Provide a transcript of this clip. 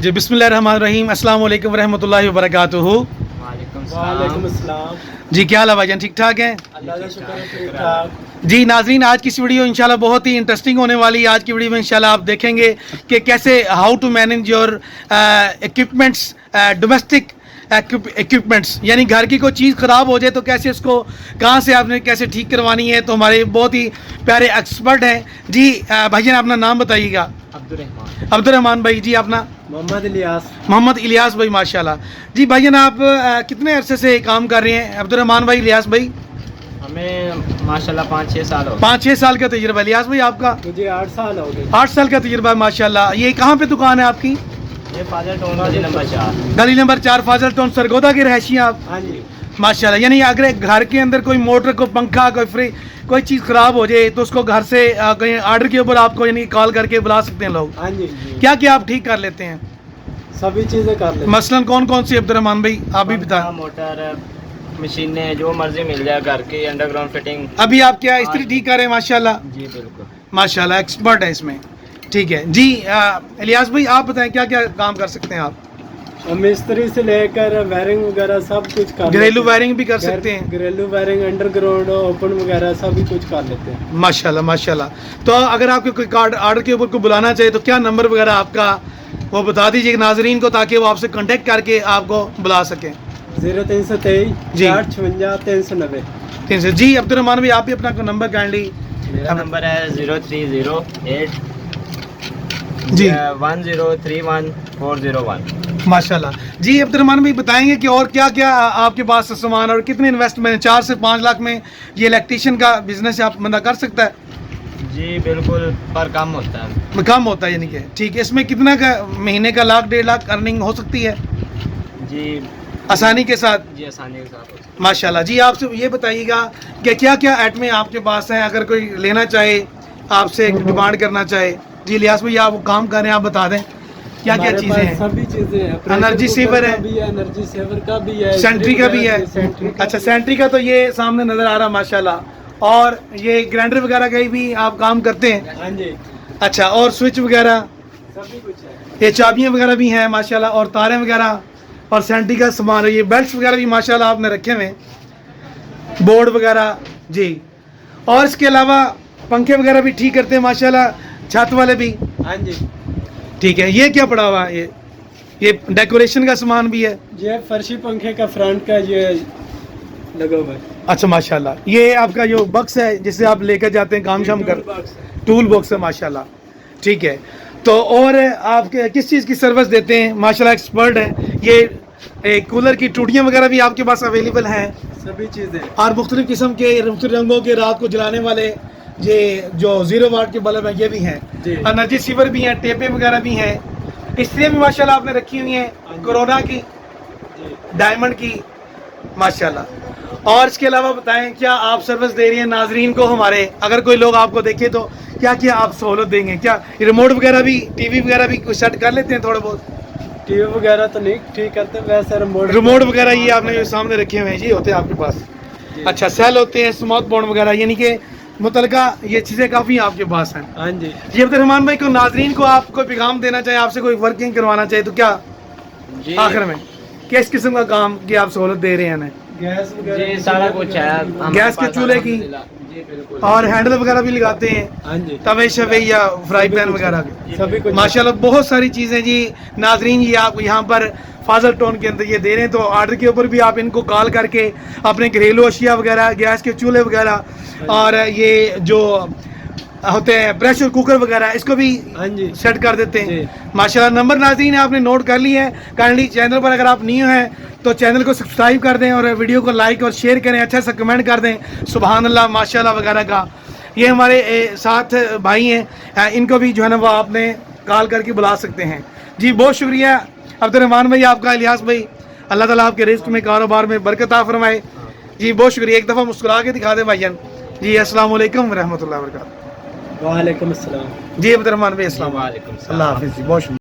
जी बिस्मिल्लाहिर्रहमानिर्रहीम, अस्सलाम वालेकुम वरहमतुल्लाहि वबरकातुहू। वालेकुम अस्सलाम। जी क्या हाल है भाईजान, ठीक ठाक हैं? अल्लाह का शुक्र है, ठीक ठाक। जी नाजरीन, आज की इस वीडियो इंशाल्लाह बहुत ही इंटरेस्टिंग होने वाली है। आज की वीडियो में इंशाल्लाह आप देखेंगे कि कैसे how to manage your equipments, domestic equipments, यानी घर की कोई चीज़ ख़राब हो जाए तो कैसे उसको कहाँ से आपने कैसे ठीक करवानी है। तो हमारे बहुत ही प्यारे एक्सपर्ट हैं जी। भाईजान अपना नाम बताइएगा। अब्दुर्रहमान भाई जी, अपना? मोहम्मद इलियास भाई, माशाल्लाह। जी भाईजान, आप कितने अरसे से काम कर रहे हैं अब्दुर्रहमान भाई, इलियास भाई? हमें माशाल्लाह 5-6 साल हो गए। 5-6 साल का तजुर्बा। इलियास भाई आपका? मुझे 8 साल हो गए। 8 साल का तजुर्बा, माशाल्लाह। ये कहाँ पे दुकान है आपकी? ये फाजल टाउन गली नंबर 4। गली नंबर 4 फाजल टाउन, सरगोदा के रहशी हैं आप? हाँ जी। माशाल्लाह। यानी अगर घर के अंदर कोई मोटर, कोई पंखा, कोई फ्रिज, कोई चीज़ ख़राब हो जाए तो उसको घर से कहीं आर्डर के ऊपर आपको यानी कॉल करके बुला सकते हैं लोग। हाँ जी। क्या क्या आप ठीक कर लेते हैं? सभी चीज़ें कर लेते हैं। मसलन कौन कौन सी अब्दुर्रहमान भाई आप भी बताएं। मोटर, मशीनें, जो मर्जी मिल जाए, घर की अंडरग्राउंड फिटिंग। अभी आप क्या इस्त्री ठीक कर रहे हैं? माशाल्लाह जी बिल्कुल, माशाल्लाह, एक्सपर्ट है इसमें। ठीक है जी। इलियास भाई आप बताएं क्या क्या काम कर सकते हैं आप? मिस्त्री से लेकर वायरिंग वगैरह सब कुछ कर घरेलू लेते हैं। वायरिंग भी कर सकते हैं? घरेलू वायरिंग, अंडरग्राउंड, ओपन वगैरह सभी कुछ कर लेते हैं। माशाल्लाह माशाल्लाह। तो अगर आपके कोई कार्ड आर्डर के ऊपर को बुलाना चाहिए तो क्या नंबर वगैरह आपका वो बता दीजिए नाजरीन को, ताकि वो आपसे कांटेक्ट करके आपको बुला सकें। 0323 जी। 456 390। 300। जी अब्दुर्रहमान भाई आप भी अपना नंबर काइंडली। मेरा नंबर है 0308 जी 1031401। माशाल्लाह। जी अब्दुर्रहमान भाई बताएंगे कि और क्या क्या आपके पास सामान और कितने इन्वेस्टमेंट, 4 से 5 लाख में ये इलेक्ट्रिशियन का बिजनेस आप बंदा कर सकता है? जी बिल्कुल, पर कम होता है। कम होता है यानी कि। ठीक है, इसमें कितना का महीने का 1-1.5 लाख अर्निंग हो सकती है जी आसानी के साथ? जी आसानी के साथ होता है। माशाल्लाह। जी आपसे ये बताइएगा कि क्या क्या आइटमें आपके पास हैं, अगर कोई लेना चाहे, आपसे डिमांड करना चाहे। जी इलियास भाई आप काम कर रहे हैं, आप बता दें क्या क्या चीज़ें हैं? सभी चीजें हैं। एनर्जी सेवर है, एनर्जी सेवर का भी है, सेंट्री का भी है। अच्छा सेंट्री का तो ये सामने नज़र आ रहा है माशाल्लाह। और ये ग्राइंडर वगैरह का भी आप काम करते हैं? हाँ जी, अच्छा, और स्विच वगैरह, सभी कुछ है। ये चाबियाँ वगैरह भी हैं माशाल्लाह, और तारें वगैरह, और सेंट्री का सामान है। ये बेल्ट्स वगैरह भी माशाल्लाह आपने रखे हुए हैं, बोर्ड वगैरह जी। और इसके अलावा पंखे वगैरह भी ठीक करते हैं माशाल्लाह, छत वाले भी? हाँ जी। ठीक है। ये क्या पड़ा हुआ है? ये डेकोरेशन का सामान भी है? ये फर्शी पंखे का फ्रंट का ये लगा हुआ है। अच्छा माशाल्लाह। ये आपका जो बक्स है जिसे आप लेकर जाते हैं काम शाम कर, टूल बॉक्स है माशाल्लाह। ठीक है। तो और आप किस चीज़ की सर्विस देते हैं? माशाल्लाह एक्सपर्ट हैं। ये कूलर की टूटियाँ वगैरह भी आपके पास अवेलेबल हैं? सभी चीजें। और मुख्तलिफ किस्म के मुख्तलिफ रंगों के रात को जलाने वाले ये जो 0 वाट के बल्ब हैं ये भी हैं। एनर्जी सीवर भी हैं, टेपें वगैरह भी हैं, इस्त्रियाँ भी माशाल्लाह आपने रखी हुई हैं, कोरोना की, डायमंड की, माशाल्लाह। और इसके अलावा बताएं क्या आप सर्विस दे रही हैं नाजरीन को हमारे? अगर कोई लोग आपको देखे तो क्या क्या आप सहूलत देंगे? क्या रिमोट वगैरह भी, टीवी वगैरह भी कुछ सेट कर लेते हैं थोड़े बहुत? टीवी वगैरह तो नहीं ठीक करते, वैसे रिमोट वगैरह ये आपने जो सामने रखे हुए हैं जी होते हैं आपके पास? अच्छा, सेल होते हैं, स्मार्ट बोर्ड वगैरह, यानी कि मुतलका ये चीज़ें काफ़ी आपके पास हैं। हाँ जी। जी अब्दुर्रहमान भाई को नाजरीन को आप कोई पैगाम देना चाहे, आपसे कोई वर्किंग करवाना चाहे तो क्या जी आखिर में किस किस्म का काम की आप सहूलत दे रहे हैं ना? गैस वगैरह जी सारा कुछ है। गैस के चूल्हे की, जी बिल्कुल। और हैंडल वगैरह भी लगाते हैं, हाँ जी, तवे शवे या फ्राई पैन वगैरह, सभी कुछ माशाल्लाह बहुत सारी चीज़ें जी। नाजरीन ये आप यहाँ पर फाजल टाउन के अंदर ये दे रहे हैं, तो आर्डर के ऊपर भी आप इनको कॉल करके अपने घरेलू अशिया वगैरह, गैस के चूल्हे वगैरह, और ये जो होते हैं प्रेशर कुकर वगैरह, इसको भी हाँ जी सेट कर देते हैं माशाल्लाह। नंबर नाज़रीन आपने नोट कर ली है। काइंडली चैनल पर अगर आप न्यू हैं तो चैनल को सब्सक्राइब कर दें और वीडियो को लाइक और शेयर करें, अच्छा सा कमेंट कर दें सुभान अल्लाह माशाल्लाह वगैरह का। ये हमारे साथ भाई हैं, इनको भी जो है ना वो आपने कॉल करके बुला सकते हैं जी। बहुत शुक्रिया अब्दुर्रहमान भाई आपका, इलियास भाई, अल्लाह ताला आपके रिस्क में, कारोबार में बरकत आ फरमाए जी। बहुत शुक्रिया। एक दफ़ा मुस्कुरा के दिखा दे भाईजान जी। अस्सलाम वालेकुम रहमतुल्लाहि व बरकातहू। वालेकुम अस्सलाम जी अब्दुर्रहमान भाई अस्सलाम वालेकुम, अल्लाह हाफिज़ जी, बहुत शुक्रिया।